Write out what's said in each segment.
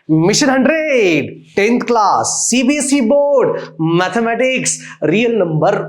Mission 100, 10th class, CBSE board, mathematics, real number.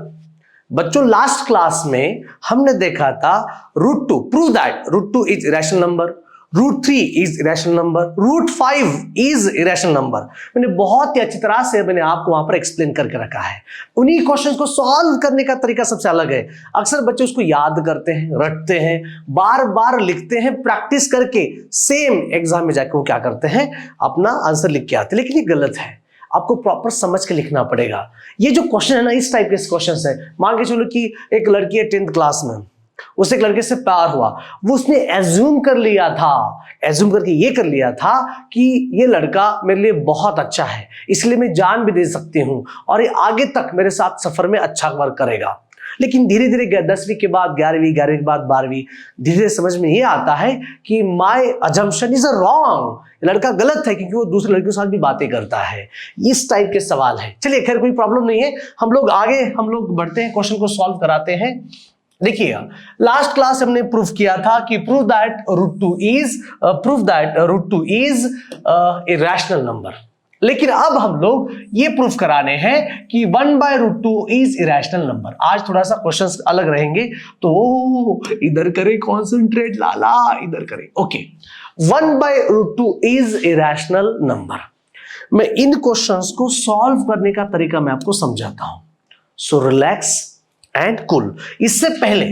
बच्चों last class में हमने देखा था √2, prove that √2 is irrational number, √3 is irrational number, √5 is irrational number. मैंने बहुत ही अच्छी तरह से मैंने आपको वहां पर एक्सप्लेन करके रखा है। उन्हीं क्वेश्चंस को सॉल्व करने का तरीका सबसे अलग है। अक्सर बच्चे उसको याद करते हैं, रटते हैं, बार बार लिखते हैं, प्रैक्टिस करके सेम एग्जाम में जाकर वो क्या करते हैं, अपना आंसर लिख के आते हैं। लेकिन ये गलत है, आपको प्रॉपर समझ के लिखना पड़ेगा। ये जो क्वेश्चन है ना, इस टाइप के क्वेश्चन है। मान के चलो कि एक लड़की है 10th क्लास में, उसे एक लड़के से प्यार हुआ, वो उसने एज्यूम कर लिया था, एज्यूम करके ये कर लिया था कि ये लड़का मेरे लिए बहुत अच्छा है, इसलिए मैं जान भी दे सकती हूं और ये आगे तक मेरे साथ सफर में अच्छा वर्क करेगा। लेकिन धीरे धीरे 10वीं के बाद 11वीं, 11वीं के बाद 12वीं, धीरे धीरे समझ में ये आता है कि माय अजम्पशन इज रॉन्ग, लड़का गलत है क्योंकि वो दूसरे लड़कियों के साथ भी बातें करता है। इस टाइप के सवाल है। चलिए खैर कोई प्रॉब्लम नहीं है, हम लोग बढ़ते हैं, क्वेश्चन को सॉल्व कराते हैं। देखिए लास्ट क्लास हमने प्रूफ किया था कि prove that √2 is irrational number. लेकिन अब हम लोग ये प्रूफ कराने हैं कि 1/√2 इज इरेशनल नंबर। आज थोड़ा सा क्वेश्चंस अलग रहेंगे, तो इधर करें कॉन्सेंट्रेट लाला, इधर करें। Okay, 1/√2 is irrational number. मैं इन क्वेश्चंस को सॉल्व करने का तरीका मैं आपको समझाता हूं, सो रिलैक्स एंड कूल। इससे पहले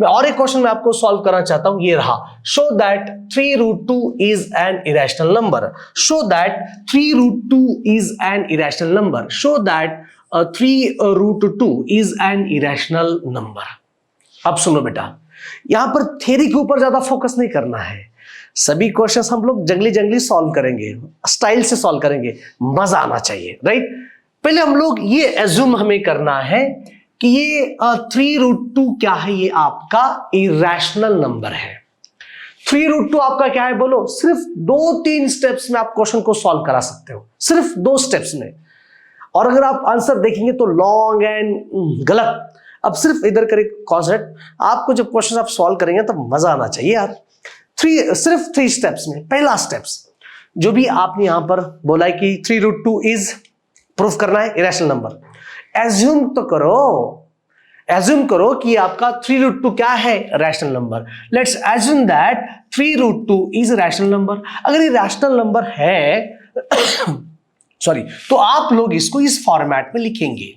मैं और एक क्वेश्चन मैं आपको सॉल्व करना चाहता हूं, ये रहा, show that 3√2 is an irrational number, show that 3√2 is an irrational number, show that 3√2 is an irrational number. अब सुनो बेटा, यहां पर थ्योरी के ऊपर ज्यादा फोकस नहीं करना है, सभी क्वेश्चंस हम लोग जंगली स्टॉल्व करेंगे, स्टाइल से सॉल्व करेंगे, मजा आना चाहिए, राइट। पहले हम लोग ये एज्यूम हमें करना है कि ये 3√2 क्या है, ये आपका इरेशनल नंबर है। 3√2 आपका क्या है बोलो, सिर्फ 2-3 स्टेप्स में आप क्वेश्चन को सॉल्व करा सकते हो, सिर्फ 2 स्टेप्स में। और अगर आप आंसर देखेंगे तो लॉन्ग एंड गलत। अब सिर्फ इधर करें कॉन्सेप्ट, आपको जब क्वेश्चन आप सॉल्व करेंगे तो मजा आना चाहिए यार। सिर्फ 3 स्टेप्स में। पहला स्टेप्स जो भी आपने यहां पर बोला है कि 3√2 इज प्रूफ करना है इरेशनल नंबर, एज्यूम तो करो, एज्यूम करो कि आपका 3√2 क्या है, rational number. Let's assume that 3√2 is rational number. अगर ये रैशनल नंबर है सॉरी, तो आप लोग इसको इस फॉर्मेट में लिखेंगे।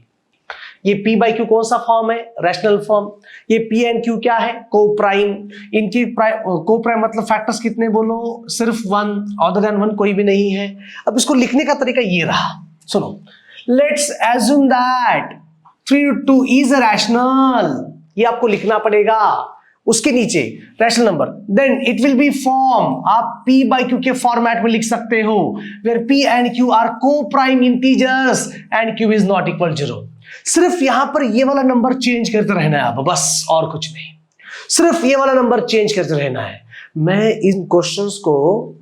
ये p/q कौन सा फॉर्म है, रैशनल फॉर्म। ये p एंड q क्या है, को-प्राइम। इनकी को-प्राइम मतलब फैक्टर्स कितने बोलो, सिर्फ 1, अदर देन 1 कोई भी नहीं है। अब इसको लिखने का तरीका ये रहा, सुनो, let's assume that 3√2 is a rational, ये आपको लिखना पड़ेगा। उसके नीचे rational number, then it will be form, आप p/q के फॉर्मेट में लिख सकते हो, where p and q are coprime integers and q is not equal 0। सिर्फ यहां पर ये वाला नंबर चेंज करते रहना है आप, बस और कुछ नहीं, सिर्फ ये वाला नंबर चेंज करते रहना है। मैं इन क्वेश्चंस को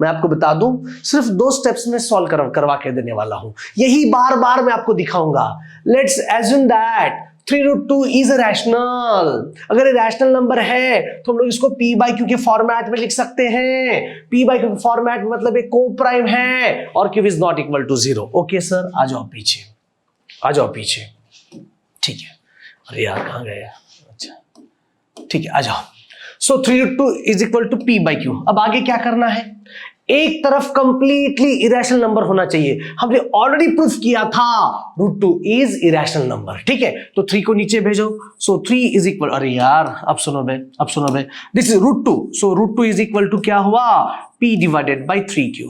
मैं आपको बता दूं, सिर्फ 2 स्टेप्स में सॉल्व करवा के देने वाला हूं, यही बार बार मैं आपको दिखाऊंगा। Let's assume that 3√2 is a rational. अगर ये रैशनल नंबर है तो हम लोग इसको p/q के फॉर्मेट में लिख सकते हैं। p/q के फॉर्मेट मतलब एक को-प्राइम है और q is not equal to 0। Okay sir, आ जाओ पीछे, आ जाओ पीछे, ठीक है। अरे यार कहां गए, अच्छा ठीक है, आ जाओ। सो 3√2 इज इक्वल टू p/q। अब आगे क्या करना है, एक तरफ कंप्लीटली इरेशनल नंबर होना चाहिए। हमने ऑलरेडी प्रूफ किया था √2 इज इरेशनल नंबर, ठीक है। तो 3 को नीचे भेजो, सो 3 इज इक्वल, अरे यार अब सुनो बे, this is √2, so √2 is equal to क्या हुआ, p/3q।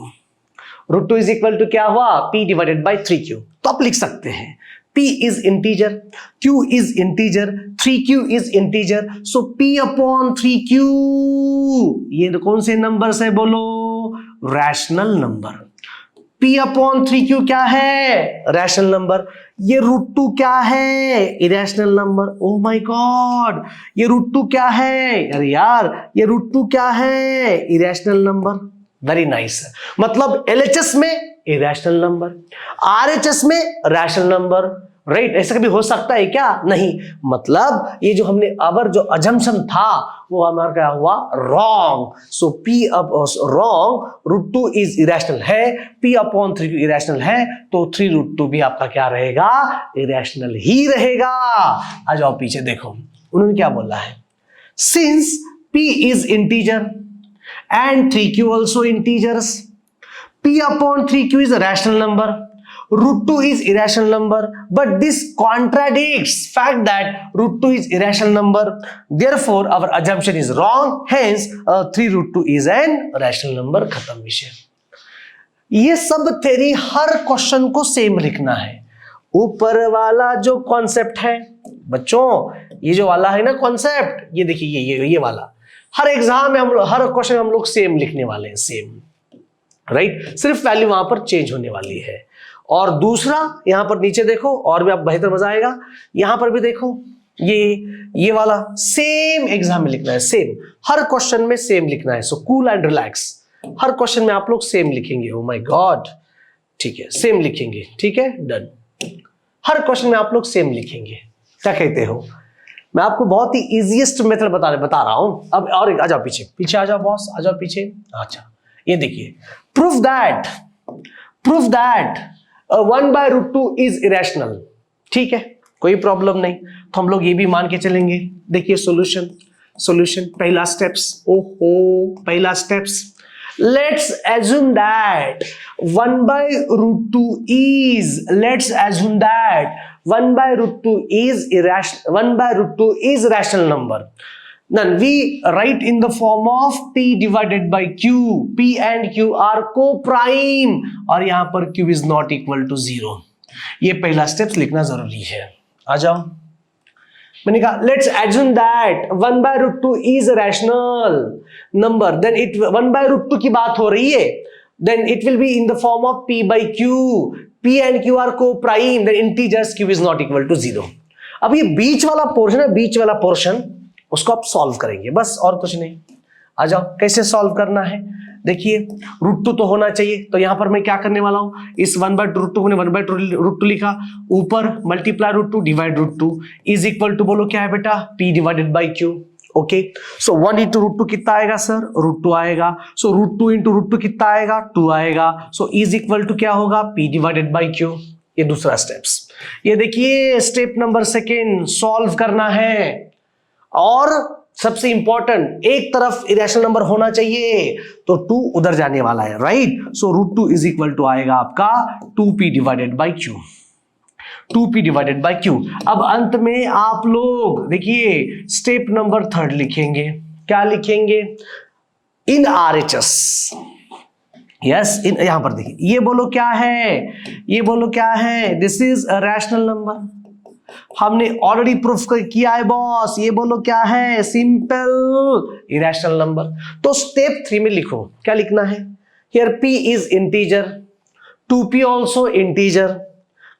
√2 इज इक्वल टू क्या हुआ, p/3q। तो आप लिख सकते हैं p is integer, q is integer, 3q is integer, so p/3q। ये कौन से नंबर है बोलो, रैशनल नंबर। p/3q क्या है, रैशनल नंबर। ये √2 क्या है, irrational number. Oh my God, ये √2 क्या है, अरे यार ये √2 क्या है, इरेशनल नंबर। वेरी नाइस, मतलब LHS में इरेशनल नंबर, RHS में रैशनल नंबर, राइट, ऐसा कभी हो सकता है क्या? नहीं, मतलब ये जो हमने अवर जो अजम्पशन था वो हमारा क्या हुआ? Wrong. So P up wrong, root two is irrational है, पी अपॉन 3 इरेशनल है, तो 3√2 भी आपका क्या रहेगा? इरेशनल ही रहेगा। आ जाओ पीछे देखो, उन्होंने क्या बोला है? Since p is integer and 3q also integers, p upon 3q is a rational number, root 2 is irrational number, but this contradicts fact that root 2 is irrational number, therefore our assumption is wrong, hence 3√2 is an rational number। खत्म विषय। ये सब तेरी हर question को same लिखना है। ऊपर वाला जो कॉन्सेप्ट है बच्चों, ये जो वाला है ना कॉन्सेप्ट, ये देखिए ये वाला हर एग्जाम में हम लोग, हर क्वेश्चन हम लोग सेम लिखने वाले हैं, सेम, राइट, सिर्फ वैल्यू वहां पर चेंज होने वाली है। और दूसरा यहां पर नीचे देखो, और भी आप बेहतर मजा आएगा, यहां पर भी देखो, ये वाला सेम एग्जाम में लिखना है, सेम हर क्वेश्चन में सेम लिखना है। So cool and relax, her question में आप लोग सेम लिखेंगे। ओ माय गॉड, ठीक है, सेम लिखेंगे, ठीक है, डन। हर क्वेश्चन में आप लोग सेम लिखेंगे। क्या कहते हो? मैं आपको बहुत ही इजीएस्ट मेथड बता रहा हूं। अब और एक, आ जाओ पीछे आ जाओ बॉस, आ जाओ पीछे। अच्छा, ये देखिए, प्रूफ दैट 1/√2 इज इरेशनल। ठीक है, कोई प्रॉब्लम नहीं, तो हम लोग ये भी मान के चलेंगे। देखिए सॉल्यूशन पहला स्टेप्स, पहला steps, let's assume that 1/√2 is, let's assume that 1/√2 is irrational, 1/√2 is rational number. Then we write in the form of p divided by q, p and q are co-prime, और यहां पर q is not equal to 0। ये पहला steps लिखना जरूरी है। आ जाओ, मैंने कहा let's assume that 1/√2 is rational number, then it 1/√2 की बात हो रही है, then it will be in the form of p by q, p and q are co-prime, then integers q is not equal to 0। अब ये बीच वाला portion है, बीच वाला पोर्शन उसको आप सॉल्व करेंगे, बस और कुछ नहीं। आ जाओ, कैसे सॉल्व करना है? देखिए, √2 तो होना चाहिए, तो यहां पर मैं क्या करने वाला हूं, इस 1/√2 को 1/√2 लिखा, ऊपर multiply √2 divide √2 is equal to, बोलो क्या है बेटा, p divided by q। Okay, so 1 into √2 कितना आएगा सर? √2 आएगा। सो √2 इंटू √2 कितना आएगा? 2 आएगा। सो इज इक्वल टू क्या होगा? p divided by q। ये दूसरा स्टेप्स। ये देखिए स्टेप नंबर सेकेंड, सॉल्व करना है। और सबसे इंपॉर्टेंट, एक तरफ इरेशनल नंबर होना चाहिए, तो 2 उधर जाने वाला है, right. So √2 is equal to आएगा आपका 2p divided by q, 2p divided by q। अब अंत में आप लोग देखिए स्टेप नंबर 3 लिखेंगे। क्या लिखेंगे? इन RHS, यस, इन, यहां पर देखिए, ये बोलो क्या है, ये बोलो क्या है, this is a rational number. हमने ऑलरेडी प्रूफ किया है बॉस, ये बोलो क्या है, सिंपल इरेशनल नंबर। तो स्टेप 3 में लिखो, क्या लिखना है? Here p is integer, 2p also integer,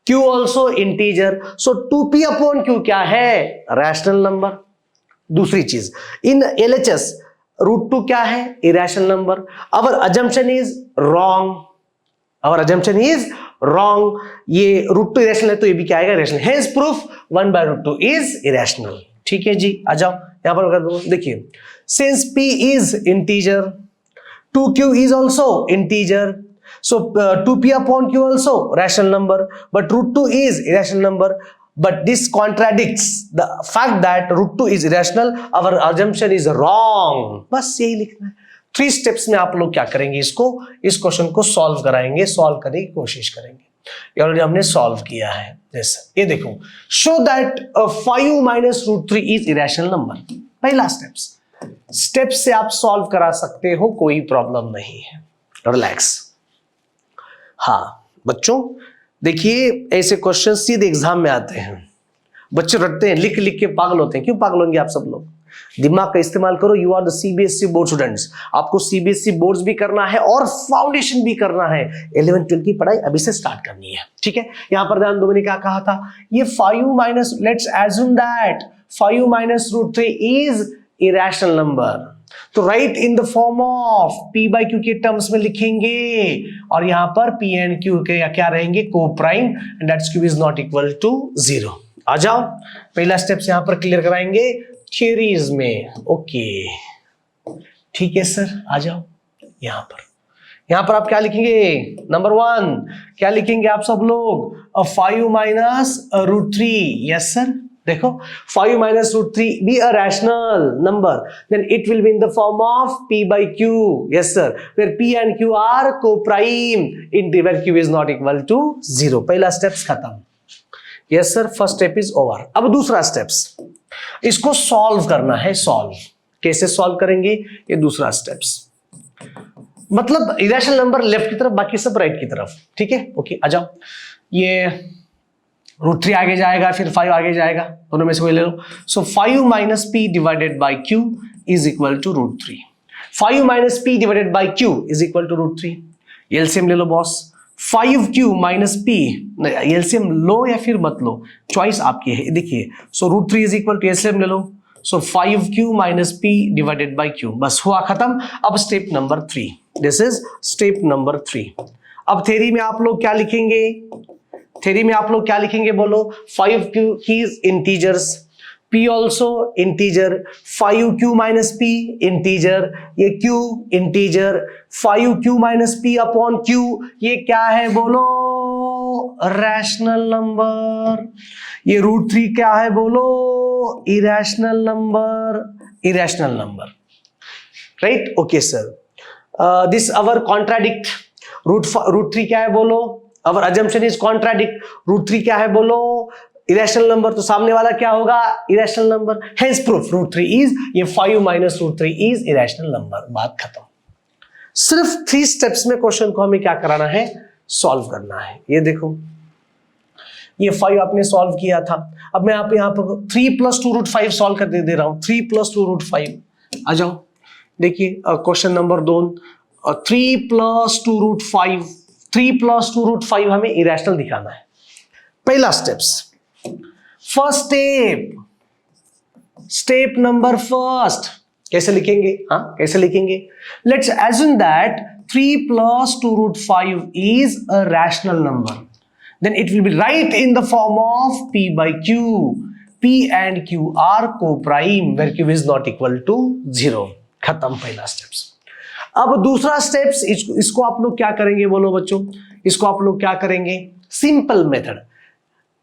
q also integer, so 2p upon q क्या है? Rational number. दूसरी चीज, इन LHS √2 क्या है? Irrational number. Our assumption is wrong, our assumption is wrong. ये √2 इरेशनल है, तो ये भी क्या आएगा? Irrational. Hence proof 1/√2 is irrational. ठीक है जी, आ जाओ यहां पर कर दो। देखिए, since p is integer, 2q is also integer, so 2p upon q also rational number, but √2 is irrational number, but this contradicts the fact that √2 is irrational, our assumption is wrong। बस यही लिखना है। 3 steps में आप लोग क्या करेंगे, इस क्वेश्चन को सॉल्व कराएंगे, सॉल्व करने की कोशिश करेंगे। ये ऑलरेडी हमने सॉल्व किया है। जैसे ये देखो, show that 5 minus √3 is irrational number. पहला स्टेप से आप सॉल्व करा सकते हो, कोई प्रॉब्लम नहीं है, रिलैक्स। हाँ बच्चों, देखिए ऐसे क्वेश्चन सीधे एग्जाम में आते हैं, बच्चे रटते हैं, लिख लिख के पागल होते हैं। क्यों पागल होंगे आप सब लोग? दिमाग का इस्तेमाल करो। You are the CBSE board students, आपको CBSE बोर्ड्स भी करना है और फाउंडेशन भी करना है। 11-12 की पढ़ाई अभी से स्टार्ट करनी है, ठीक है। यहां पर ध्यान दो, मैंने क्या कहा था, ये 5 minus, let's assume that 5 minus √3 is irrational number, तो right in the form of p by q के टर्म्स में लिखेंगे, और यहाँ पर पी एंड क्यू के क्या रहेंगे, coprime, and that's Q is not equal to 0। आ जाओ, पहला स्टेप्स यहाँ पर क्लियर कराएंगे थ्योरीज में। ओके ठीक है सर, आ जाओ यहाँ पर आप क्या लिखेंगे, नंबर 1 क्या लिखेंगे आप सब लोग, 5 माइनस √3। यस सर, देखो 5 minus √3 be a rational number, then it will be in the form of p by q. Yes sir, where p and q are co-prime in where q is not equal to 0. पहला steps खत्म। Yes sir, first step is over. अब दूसरा steps, इसको solve करना है। Solve कैसे solve करेंगे, ये दूसरा स्टेप्स, मतलब इरेशनल नंबर लेफ्ट की तरफ, बाकी सब राइट की तरफ। ठीक है, ओके आ जाओ। ये √3 आगे जाएगा, फिर 5 आगे जाएगा, दोनों में से कोई ले लो। So 5 minus p divided by q is equal to √3। 5 minus p divided by q is equal to √3। LCM ले लो boss, 5q minus p, LCM लो या फिर मत लो, चॉइस आपकी है। देखिए, so √3 is equal to, LCM ले लो, so 5q minus p divided by q, बस हुआ खत्म। अब step number 3, this is step number 3। अब थ्योरी में आप लोग क्या लिखेंगे, थ्योरी में आप लोग क्या लिखेंगे बोलो, 5q keys integers, p also integer, 5q minus p integer, ये q integer, 5q minus p upon q ये क्या है बोलो, रैशनल नंबर। ये √3 क्या है बोलो, irrational number, irrational number, right. Okay sir, this our contradict, √3 क्या है बोलो, अवर अजम्पशन इज कॉन्ट्राडिक्ट, √3 क्या है बोलो, इरेशनल नंबर, तो सामने वाला क्या होगा, irrational number, hence proof √3 is, ये 5 माइनस √3 इज इरेशनल नंबर। बात खत्म। सिर्फ 3 स्टेप्स में क्वेश्चन को हमें क्या कराना है, सॉल्व करना है। ये देखो, ये 5 आपने सॉल्व किया था, अब मैं आप यहाँ पर 3 + 2 √5 सॉल्व कर दे रहा हूं, 3 + 2 √5। आ जाओ, देखिए क्वेश्चन नंबर 2, 3 + 2 √5, 3 + 2 √5 हमें इरेशनल दिखाना है। पहला steps, first step number first, कैसे लिखेंगे, हाँ कैसे लिखेंगे, let's assume that 3 + 2 √5 is a rational number, then it will be right in the form of p by q, p and q are co-prime where q is not equal to 0। खत्म पहला steps. अब दूसरा steps, इसको आप लोग क्या करेंगे बोलो बच्चों, इसको आप लोग क्या करेंगे, सिंपल मेथड,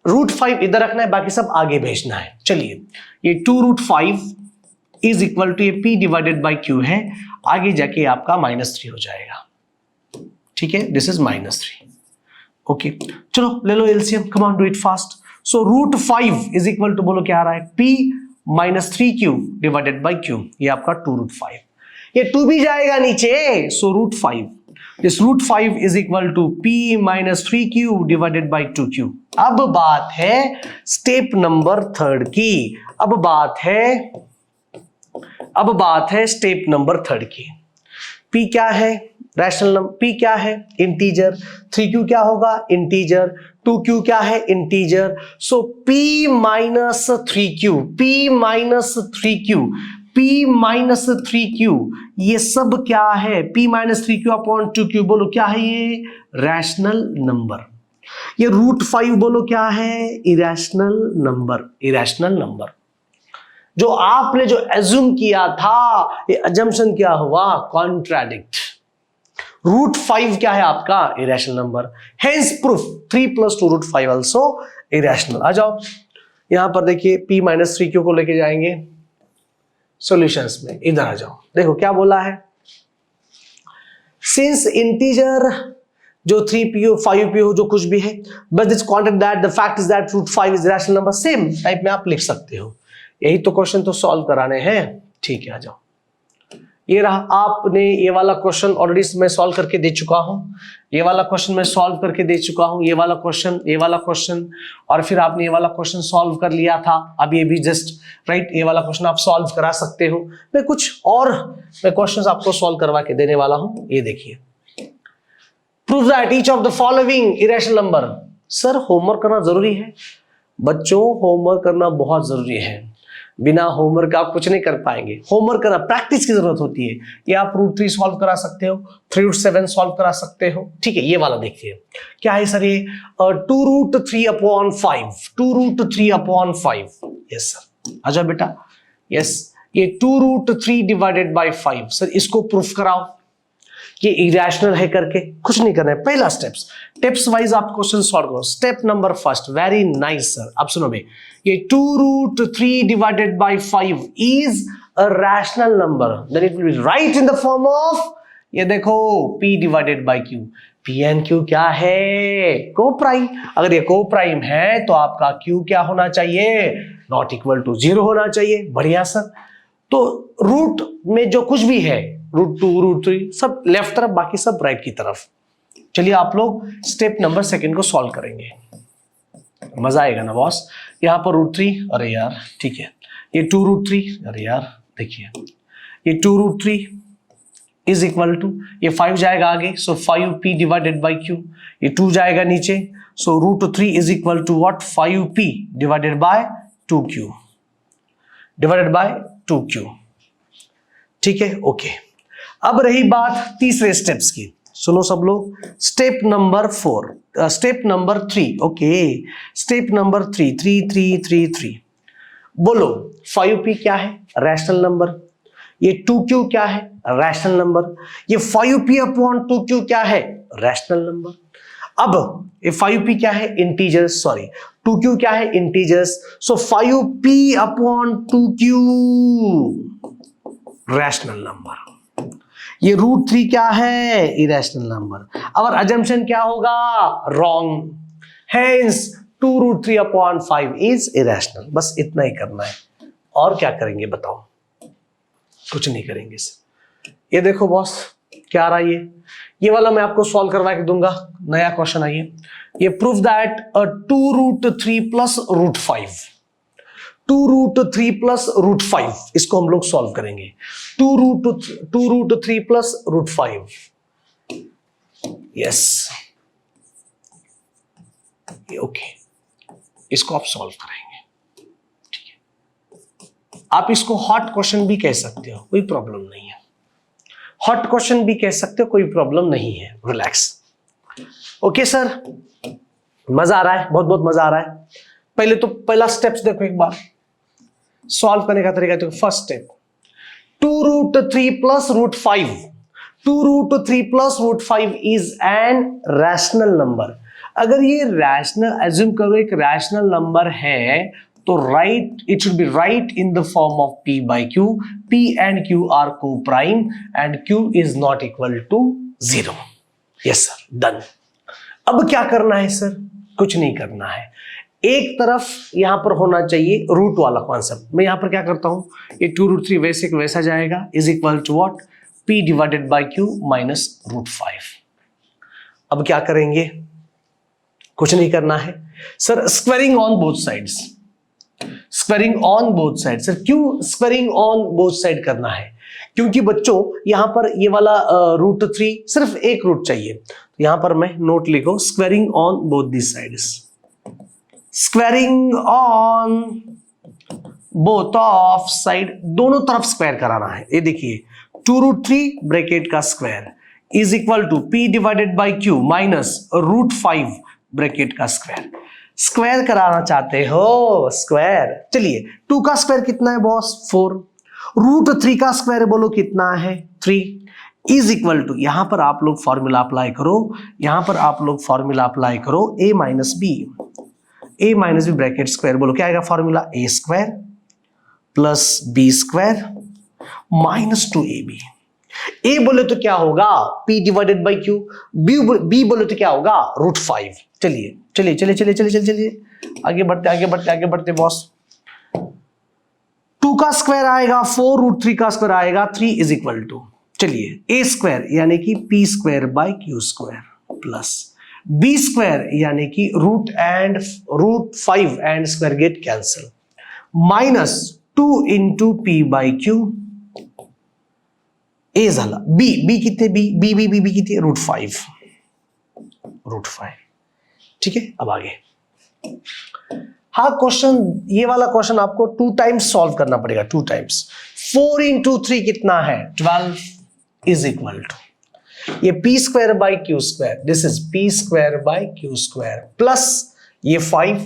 √5 इधर रखना है, बाकी सब आगे भेजना है। चलिए, ये 2 √5 इज इक्वल टू, ये p डिवाइडेड बाई q है, आगे जाके आपका -3 हो जाएगा। ठीक है, दिस इज -3। ओके, चलो ले लो LCM, come on do it fast. So √5 is equal to, बोलो क्या आ रहा है, p - 3q divided by q, ये आपका 2 √5, ये 2 भी जाएगा नीचे, so √5, this √5 is equal to p - 3q divided by 2q। अब बात है स्टेप नंबर 3 की, अब बात है स्टेप नंबर 3 की। p क्या है, रैशनल नंबर, p क्या है, इंटीजर, 3q क्या होगा, इंटीजर, 2q क्या है, इंटीजर, सो p - 3q, p - 3q ये सब क्या है, p - 3q अपॉन 2q, बोलो क्या है ये, रैशनल नंबर। ये √5 बोलो क्या है, इरेशनल नंबर, इरेशनल नंबर। जो आपने जो एज्यूम किया था, ये अजम्पशन क्या हुआ, कॉन्ट्राडिक्ट। √5 क्या है आपका, irrational number, hence proof 3 + 2 √5 also irrational. आ जाओ यहां पर, देखिए p - 3q को लेके जाएंगे सॉल्यूशंस में, इधर आ जाओ, देखो क्या बोला है, सिंस इंटीजर जो 3p हो 5p हो जो कुछ भी है, but this contact that the fact is that √5 is rational number, same type में आप लिख सकते हो। यही तो क्वेश्चन तो सॉल्व कराने हैं। ठीक है, आ जाओ, ये रहा, आपने ये वाला क्वेश्चन ऑलरेडी मैं सॉल्व करके दे चुका हूं, ये वाला क्वेश्चन मैं सॉल्व करके दे चुका हूं, ये वाला क्वेश्चन, और फिर आपने ये वाला क्वेश्चन सॉल्व कर लिया था, अब ये भी जस्ट राइट, ये वाला क्वेश्चन आप सॉल्व करा सकते हो। मैं कुछ और मैं क्वेश्चंस आपको सॉल्व करवा के देने वाला हूं, ये देखिए, prove that each of the following irrational number. Sir homework करना जरूरी है बच्चों, होमवर्क करना बहुत जरूरी है। बिना होमवर्क आप कुछ नहीं कर पाएंगे। होमवर्क करना, प्रैक्टिस की जरूरत होती है। ये आप √3 सॉल्व करा सकते हो, 3√7 सॉल्व करा सकते हो। ठीक है, ये वाला देखिए क्या है सर, ये 2√3/5, 2√3/5। यस सर, आजा बेटा। यस, ये 2√3/5 सर, इसको प्रूफ कराओ ये इरेशनल है करके। कुछ नहीं करना है, पहला स्टेप्स वाइज आप क्वेश्चन सॉल्व करो। Step number first, very nice sir. अब सुनो भाई, ये 2√3/5 is a rational number, then it will be right in the form of, ये देखो, P/Q। P एंड Q क्या है? कोप्राइम। अगर ये कोप्राइम है तो आपका Q क्या होना चाहिए? नॉट इक्वल टू 0 होना चाहिए। बढ़िया सर। तो रूट में जो कुछ भी है, √2, √3 सब लेफ्ट तरफ, बाकी सब राइट की तरफ। चलिए आप लोग स्टेप नंबर सेकंड को सॉल्व करेंगे, मजा आएगा ना बॉस। यहां पर √3, अरे यार ठीक है, ये 2√3, अरे यार देखिए, ये 2√3 इज इक्वल टू, ये 5 जाएगा आगे, सो 5P/Q। ये 2 जाएगा नीचे, so √3 is equal to what? 5P/2Q divided by 2Q। ठीक है, ओके। अब रही बात तीसरे स्टेप्स की, सुनो सब लोग। Step number 3, okay, step number 3 बोलो 5P क्या है? Rational number. ये 2Q क्या है? Rational number. ये 5P/2Q क्या है? Rational number. अब ये 5P क्या है? इंटीजर्स, सॉरी 2Q क्या है? इंटीजर्स। सो 5P/2Q रैशनल नंबर। ये √3 क्या है? Irrational number. और अजम्पशन क्या होगा? रॉन्ग। Hence 2√3/5 is irrational. बस इतना ही करना है, और क्या करेंगे बताओ? कुछ नहीं करेंगे सर। ये देखो बॉस, क्या आ रहा है? ये वाला मैं आपको सॉल्व करवा के दूंगा। नया क्वेश्चन आइए, ये प्रूफ दैट 2√3 + √5, 2√3 + √5, इसको हम लोग सॉल्व करेंगे। 2√3 + √5, यस, ओके, इसको आप सॉल्व करेंगे। ठीक है, आप इसको हॉट क्वेश्चन भी कह सकते हो, कोई प्रॉब्लम नहीं है। हॉट क्वेश्चन भी कह सकते हो, कोई प्रॉब्लम नहीं है, रिलैक्स। ओके सर, मजा आ रहा है? बहुत बहुत मजा आ रहा है। पहले तो पहला स्टेप्स देखो एक बार, सॉल्व करने का तरीका। तो first step, 2√3 + √5, 2√3 + √5 is an rational number. अगर ये रैशनल, एज्यूम करो एक रैशनल नंबर है, तो right, it should be right in the form of P/Q। P and Q are coprime and Q is not equal to 0। Yes sir, done. अब क्या करना है सर? कुछ नहीं करना है। एक तरफ यहां पर होना चाहिए रूट वाला कॉन्सेप्ट। मैं यहां पर क्या करता हूं, ये 2√3 वैसे के वैसा जाएगा, is equal to what? P/Q minus √5। अब क्या करेंगे? कुछ नहीं करना है sir. Squaring on both sides, squaring on both side. Sir क्यों स्क्वेयरिंग ऑन बोथ साइड करना है? क्योंकि बच्चों यहां पर ये वाला √3 सिर्फ एक रूट चाहिए, तो यहां पर मैं नोट लिखो, squaring on both the sides, squaring on both of side, दोनों तरफ स्क्वायर कराना है। ये देखिए 2√3 ब्रैकेट का square is equal to P/Q minus √5 bracket का स्क्वायर। स्क्वायर कराना चाहते हो, स्क्वायर। चलिए 2 का स्क्वायर कितना है बॉस? 4। √3 का स्क्वायर बोलो कितना है? 3 इज इक्वल टू, यहां पर आप लोग फॉर्मूला अप्लाई करो, यहां पर आप लोग फॉर्मूला अप्लाई करो, a minus B, a minus B bracket square बोलो क्या आएगा formula? a² + b² minus 2ab। a बोले तो क्या होगा? P/Q। b बोले तो क्या होगा? √5। चलिए चलिए चलिए चलिए चलिए चलिए आगे बढ़ते आगे बढ़ते आगे बढ़ते बॉस। 2 का स्क्वायर आएगा 4, √3 का स्क्वायर आएगा 3 इज इक्वल टू, चलिए a² यानी कि P²/Q² प्लस b² यानी कि √5 and square get cancel, minus 2 × P/Q। ए झाला, बी कितने? बी कितने? √5। ठीक है, अब आगे हाँ क्वेश्चन, ये वाला क्वेश्चन आपको 2 टाइम्स सॉल्व करना पड़ेगा, 2 टाइम्स। 4 into 3 कितना है? 12 इज इक्वल टू ये P square by Q square, this is P square by Q square plus ये 5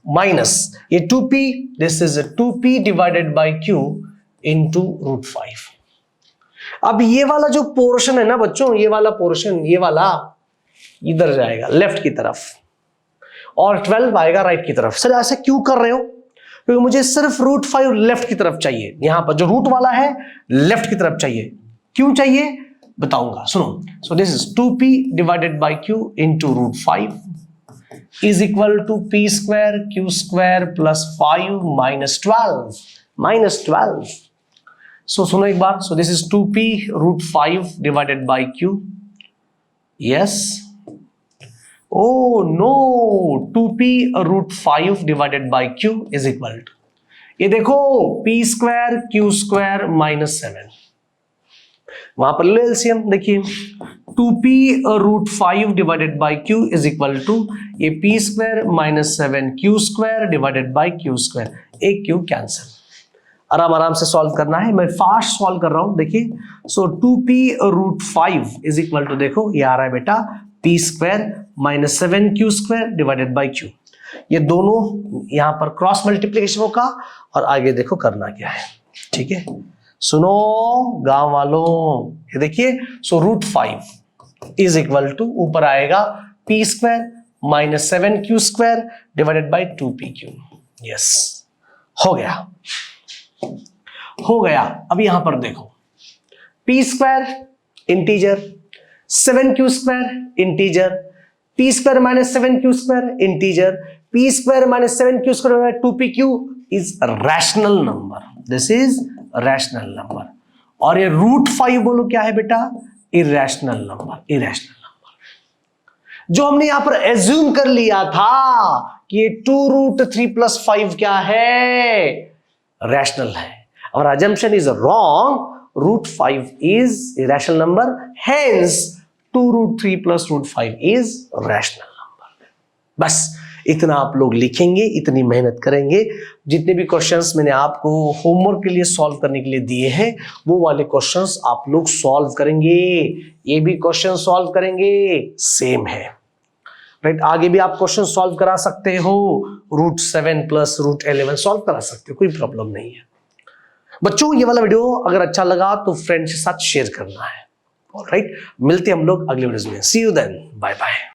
माइनस ये 2p, this is 2p divided by q into √5। अब ये वाला जो पोर्शन है ना बच्चों, ये वाला पोर्शन, ये वाला इधर जाएगा लेफ्ट की तरफ और 12 आएगा राइट की तरफ। सर ऐसा क्यों कर रहे हो? क्योंकि मुझे सिर्फ √5 लेफ्ट की तरफ चाहिए, यहां पर जो रूट वाला है लेफ्ट की तरफ चाहिए। क्यों चाहिए बताऊंगा, सुनो। So this is 2p divided by q into √5 is equal to p square q square plus 5 minus 12। So सुनो एक बार, so this is 2p √5 divided by q, yes, oh no, 2p √5 divided by q is equal to, ये देखो p square q square minus 7, वहां पर ले LCM, देखिए 2p √5 divided by q is equal to ये p square minus 7 q square divided by q square, एक q cancel. आराम आराम से सॉल्व करना है, मैं फास्ट सॉल्व कर रहा हूं, देखिए। सो 2p √5 इज इक्वल टू, देखो ये आ रहा है बेटा p square minus 7 q square divided by q, ये दोनों यहां पर क्रॉस मल्टीप्लीकेशन होगा और आगे देखो करना क्या है, ठीक है। सुनो गांव वालों, ये देखिए, सो √5 इज इक्वल टू ऊपर आएगा p square minus 7q square divided by 2pq, yes, हो गया, हो गया। अब यहां पर देखो p square integer, 7q square integer, p square minus 7q square integer, p square minus 7q square 2pq is rational number, this is rational number. और ये √5 बोलो क्या है बेटा? इरेशनल नंबर, इरेशनल नंबर, जो हमने यहां पर एज्यूम कर लिया था कि ये 2√3 + 5 क्या है? रैशनल है। और assumption is wrong, √5 is irrational number, hence 2√3 + √5 is rational number। बस इतना आप लोग लिखेंगे, इतनी मेहनत करेंगे, जितने भी क्वेश्चंस मैंने आपको होमवर्क के लिए सॉल्व करने के लिए दिए हैं वो वाले क्वेश्चंस आप लोग सॉल्व करेंगे, ये भी क्वेश्चन सॉल्व करेंगे, सेम है, राइट। आगे भी आप क्वेश्चन सॉल्व करा सकते हो, √7 + √11 सॉल्व करा सकते हो, कोई प्रॉब्लम नहीं है। बच्चों ये वाला वीडियो अगर अच्छा लगा तो फ्रेंड्स के साथ शेयर करना है, ऑलराइट। मिलते हैं हम लोग अगले वीडियो में, सी यू देन, बाय बाय।